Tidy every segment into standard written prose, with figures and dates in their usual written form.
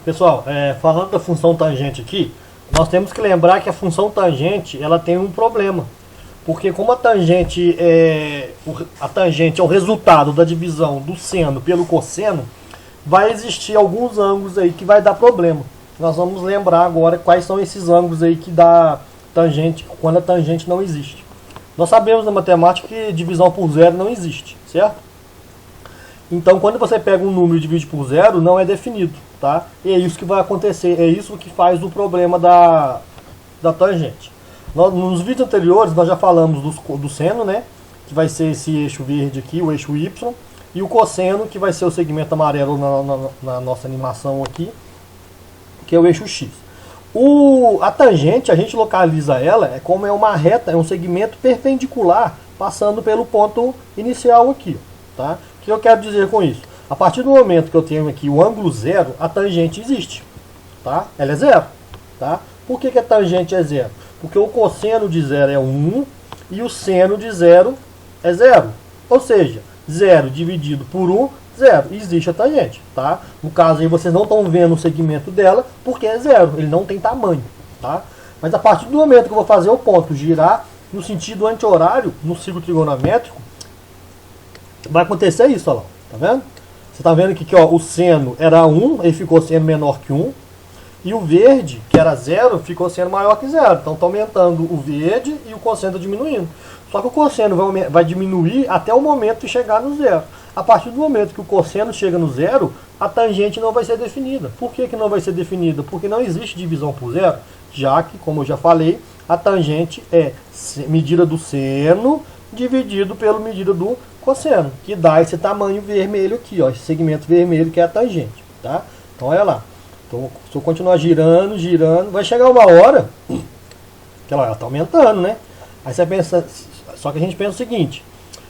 Pessoal, falando da função tangente aqui, nós temos que lembrar que a função tangente ela tem um problema. Porque como a tangente é o resultado da divisão do seno pelo cosseno, vai existir alguns ângulos aí que vai dar problema. Nós vamos lembrar agora quais são esses ângulos aí que dá tangente quando a tangente não existe. Nós sabemos na matemática que divisão por zero não existe, certo? Então quando você pega um número e divide por zero, não é definido, tá? E é isso que vai acontecer, é isso que faz o problema da tangente. Nos vídeos anteriores nós já falamos do seno, né? Que vai ser esse eixo verde aqui, o eixo Y. E o cosseno, que vai ser o segmento amarelo na nossa animação aqui, que é o eixo X. A tangente, a gente localiza ela como é uma reta, é um segmento perpendicular passando pelo ponto inicial aqui, tá? O que eu quero dizer com isso? A partir do momento que eu tenho aqui o ângulo zero, a tangente existe, tá? Ela é zero, tá? Por que a tangente é zero? Porque o cosseno de zero é 1 e o seno de zero é zero. Ou seja, 0 dividido por 1, 0. Existe a tangente, tá? No caso aí vocês não estão vendo o segmento dela porque é zero, ele não tem tamanho, tá? Mas a partir do momento que eu vou fazer o ponto girar no sentido anti-horário, no ciclo trigonométrico, vai acontecer isso, olha lá, tá vendo? Você tá vendo aqui, ó, o seno era 1, ele ficou sendo menor que 1, e o verde, que era 0, ficou sendo maior que 0. Então está aumentando o verde e o cosseno está diminuindo. Só que o cosseno vai diminuir até o momento de chegar no zero. A partir do momento que o cosseno chega no zero, a tangente não vai ser definida. Por que não vai ser definida? Porque não existe divisão por zero, já que, como eu já falei, a tangente é medida do seno dividido pela medida do cosseno, que dá esse tamanho vermelho aqui, ó, esse segmento vermelho que é a tangente, tá? Então olha lá. Então, se eu continuar girando, vai chegar uma hora que ela está aumentando, né? Aí você pensa, só que a gente pensa o seguinte: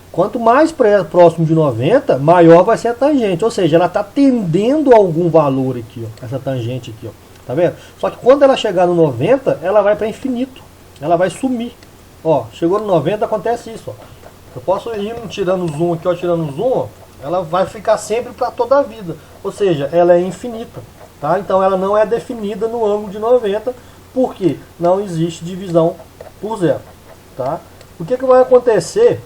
quanto mais próximo de 90, maior vai ser a tangente. Ou seja, ela está tendendo a algum valor aqui, ó, essa tangente aqui, ó. Tá vendo? Só que quando ela chegar no 90, ela vai para infinito. Ela vai sumir. Ó, chegou no 90, acontece isso, ó. Eu posso ir tirando o zoom aqui, ó, tirando o zoom, ó. Ela vai ficar sempre para toda a vida. Ou seja, ela é infinita. Tá? Então ela não é definida no ângulo de 90, porque não existe divisão por zero. Tá? O que vai acontecer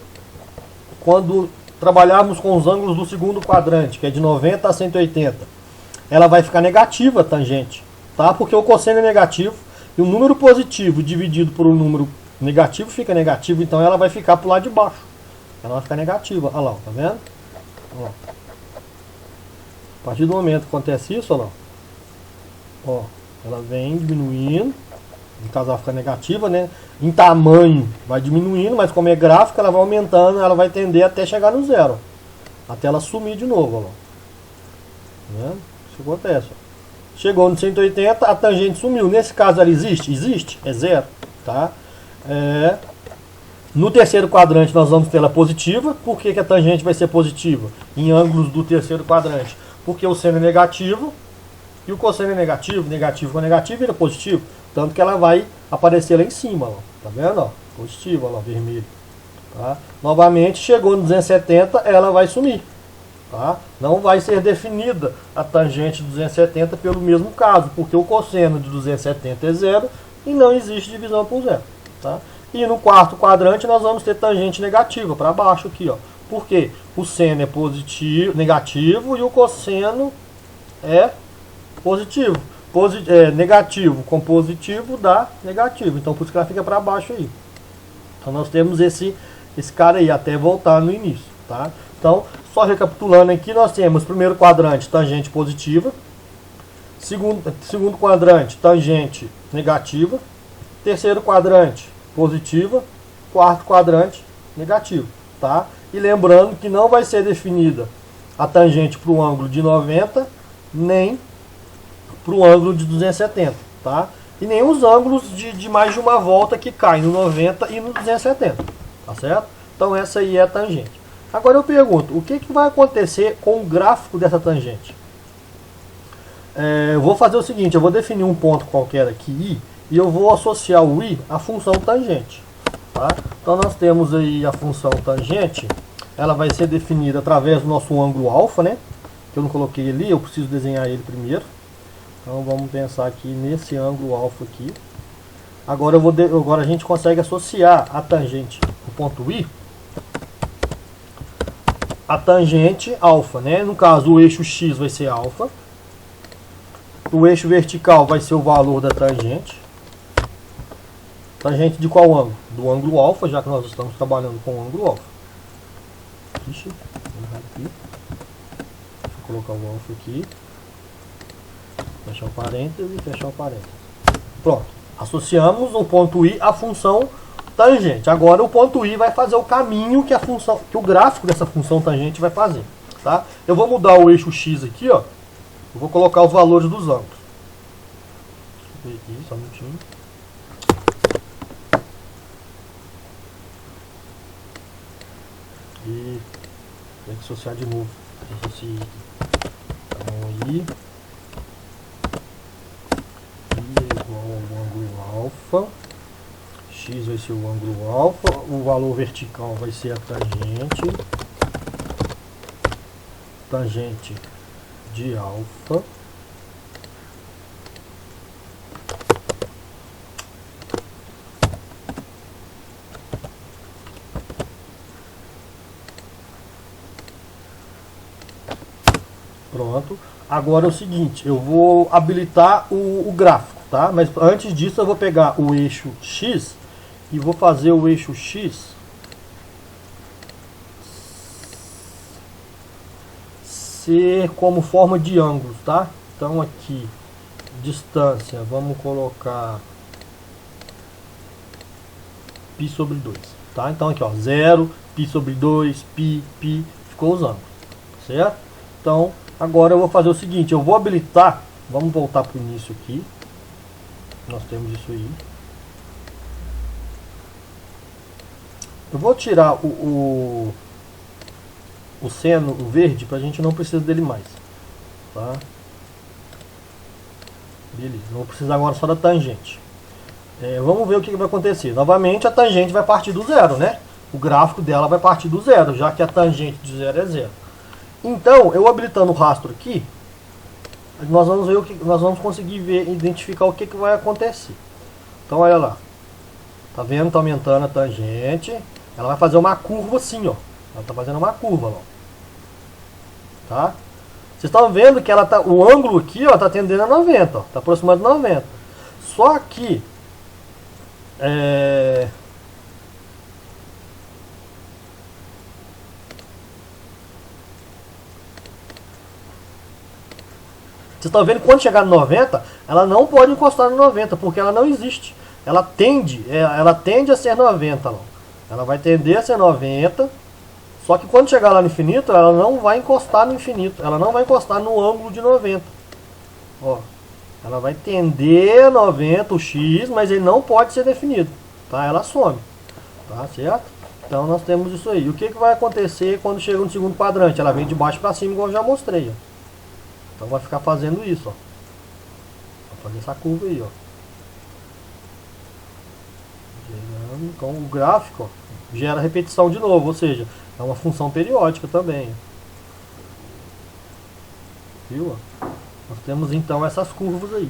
quando trabalharmos com os ângulos do segundo quadrante, que é de 90 a 180? Ela vai ficar negativa a tangente, tá? Porque o cosseno é negativo, e o número positivo dividido por um número negativo fica negativo, então ela vai ficar para o lado de baixo. Ela vai ficar negativa. Olha lá, tá vendo? Olha lá. A partir do momento que acontece isso, olha lá. Ó, ela vem diminuindo, no caso ela fica negativa, né? Em tamanho vai diminuindo, mas como é gráfica, ela vai aumentando, ela vai tender até chegar no zero, até ela sumir de novo, ó. Né? Isso acontece. Ó. Chegou no 180, a tangente sumiu. Nesse caso ela existe? Existe, é zero, tá? No terceiro quadrante nós vamos ter ela positiva. Por que a tangente vai ser positiva em ângulos do terceiro quadrante? Porque o seno é negativo. E o cosseno é negativo, negativo com negativo vira positivo. Tanto que ela vai aparecer lá em cima, ó. Tá vendo? Ó? Positivo, ó lá, vermelho. Tá? Novamente, chegou no 270, ela vai sumir. Tá? Não vai ser definida a tangente de 270 pelo mesmo caso, porque o cosseno de 270 é zero e não existe divisão por zero. Tá? E no quarto quadrante nós vamos ter tangente negativa, para baixo aqui. Ó. Por quê? O seno é positivo, negativo e o cosseno é positivo. Negativo com positivo dá negativo. Então por isso que ela fica para baixo aí. Então nós temos esse cara aí, até voltar no início. Tá? Então, só recapitulando aqui, nós temos primeiro quadrante, tangente positiva. Segundo quadrante, tangente negativa. Terceiro quadrante, positiva. Quarto quadrante, negativo. Tá? E lembrando que não vai ser definida a tangente para o ângulo de 90, nem para o ângulo de 270, tá? E nem os ângulos de mais de uma volta que caem no 90 e no 270, tá certo? Então essa aí é a tangente. Agora eu pergunto, o que vai acontecer com o gráfico dessa tangente? Eu vou fazer o seguinte, eu vou definir um ponto qualquer aqui, I, e eu vou associar o I à função tangente, tá? Então nós temos aí a função tangente, ela vai ser definida através do nosso ângulo alfa, né? Que eu não coloquei ali, eu preciso desenhar ele primeiro. Então vamos pensar aqui nesse ângulo alfa aqui. Agora a gente consegue associar a tangente do ponto I a tangente alfa, né? No caso, o eixo x vai ser alfa. O eixo vertical vai ser o valor da tangente. Tangente de qual ângulo? Do ângulo alfa, já que nós estamos trabalhando com o ângulo alfa. Ixi, aqui. Deixa eu colocar o alfa aqui. Fechar o parênteses e fechar o parênteses. Pronto. Associamos o ponto I à função tangente. Agora o ponto I vai fazer o caminho que o gráfico dessa função tangente vai fazer. Tá? Eu vou mudar o eixo x aqui, ó. Eu vou colocar os valores dos ângulos. Deixa eu ver aqui, só um minutinho. E tem que associar de novo. Associe aqui. Então I é igual ao ângulo alfa. X vai ser o ângulo alfa. O valor vertical vai ser a tangente. Tangente de alfa. Pronto. Agora é o seguinte, eu vou habilitar o gráfico, tá? Mas antes disso eu vou pegar o eixo X e vou fazer o eixo X ser como forma de ângulos, tá? Então aqui, distância, vamos colocar π sobre 2, tá? Então aqui, ó, 0, π sobre 2, π, ficou os ângulos, certo? Então, agora eu vou fazer o seguinte, eu vou habilitar, vamos voltar para o início aqui, nós temos isso aí. Eu vou tirar o seno, o verde, para a gente não precisar dele mais, tá? Beleza, vou precisar agora só da tangente. Vamos ver o que vai acontecer. Novamente a tangente vai partir do zero, né? O gráfico dela vai partir do zero, já que a tangente de zero é zero. Então, eu habilitando o rastro aqui, nós vamos ver nós vamos conseguir identificar o que vai acontecer. Então, olha lá. Tá vendo? Tá aumentando a tangente. Ela vai fazer uma curva assim, ó. Ela tá fazendo uma curva, ó. Tá? Vocês estão vendo que ela tá, o ângulo aqui, ó, tá tendendo a 90, ó. Tá aproximando de 90. Só que vocês estão vendo que quando chegar no 90, ela não pode encostar no 90, porque ela não existe. Ela tende a ser 90. Ó. Ela vai tender a ser 90, só que quando chegar lá no infinito, ela não vai encostar no infinito. Ela não vai encostar no ângulo de 90. Ó, ela vai tender a 90, o x, mas ele não pode ser definido. Tá? Ela some. Tá certo? Então nós temos isso aí. O que vai acontecer quando chega no segundo quadrante? Ela vem de baixo para cima, igual eu já mostrei. Ó. Então vai ficar fazendo isso, ó. Vai fazer essa curva aí, ó. Então o gráfico, ó, gera repetição de novo, ou seja, é uma função periódica também. Viu? Nós temos então essas curvas aí.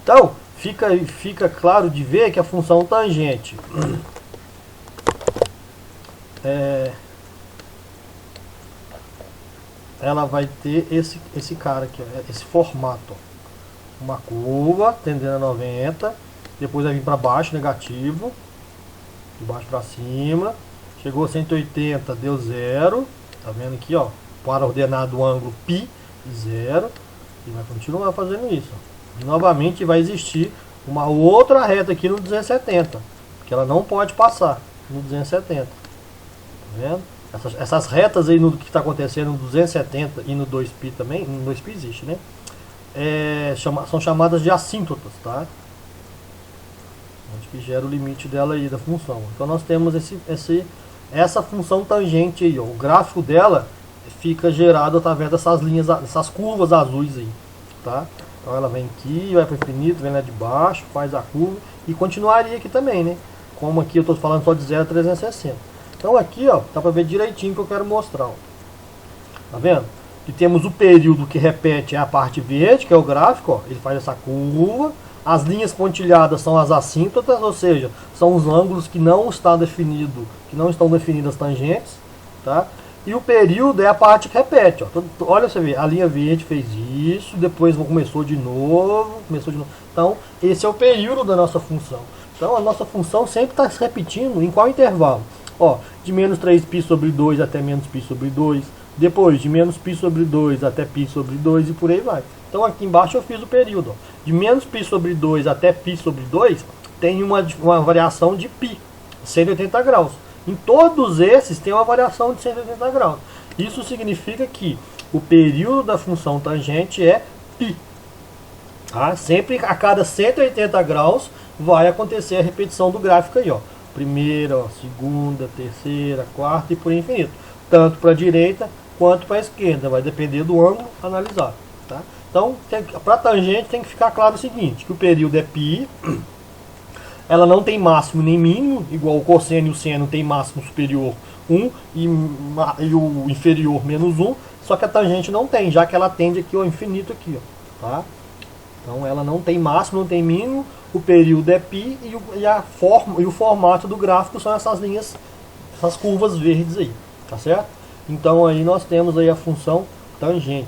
Então, fica claro de ver que a função tangente ela vai ter esse cara aqui, ó, esse formato, ó. Uma curva tendendo a 90, depois vai vir para baixo, negativo, de baixo para cima, chegou a 180, deu 0, tá vendo aqui, ó, para ordenar do ângulo π, 0, e vai continuar fazendo isso, ó. E novamente vai existir uma outra reta aqui no 270, que ela não pode passar no 270, tá vendo? Essas retas aí no que está acontecendo no 270 e no 2π também, no 2π existe, né? São chamadas de assíntotas, tá? Onde que gera o limite dela aí, da função. Então nós temos essa função tangente aí, ó. O gráfico dela fica gerado através dessas linhas, dessas curvas azuis aí, tá? Então ela vem aqui, vai para o infinito, vem lá de baixo, faz a curva e continuaria aqui também, né? Como aqui eu estou falando só de 0 a 360. Então aqui, ó, dá para ver direitinho o que eu quero mostrar, ó. Tá vendo? E temos o período que repete a parte verde, que é o gráfico, ó, ele faz essa curva. As linhas pontilhadas são as assíntotas, ou seja, são os ângulos que não estão definidas tangentes, tá? E o período é a parte que repete, ó. Olha, você vê, a linha verde fez isso, depois começou de novo. Então, esse é o período da nossa função. Então, a nossa função sempre está se repetindo em qual intervalo? Ó, de menos 3π sobre 2 até menos π sobre 2. Depois, de menos π sobre 2 até π sobre 2 e por aí vai. Então, aqui embaixo eu fiz o período. Ó. De menos π sobre 2 até π sobre 2, tem uma variação de π, 180 graus. Em todos esses tem uma variação de 180 graus. Isso significa que o período da função tangente é π. Tá? Sempre a cada 180 graus vai acontecer a repetição do gráfico aí, ó. Primeira, ó, segunda, terceira, quarta e por infinito. Tanto para a direita quanto para a esquerda. Vai depender do ângulo analisado. Tá? Então, para a tangente tem que ficar claro o seguinte, que o período é π. Ela não tem máximo nem mínimo, igual o cosseno e o seno tem máximo superior 1 e o inferior menos 1. Só que a tangente não tem, já que ela tende aqui ao infinito aqui, ó, tá? Então ela não tem máximo, não tem mínimo, o período é π e o formato do gráfico são essas linhas, essas curvas verdes aí, tá certo? Então aí nós temos aí a função tangente.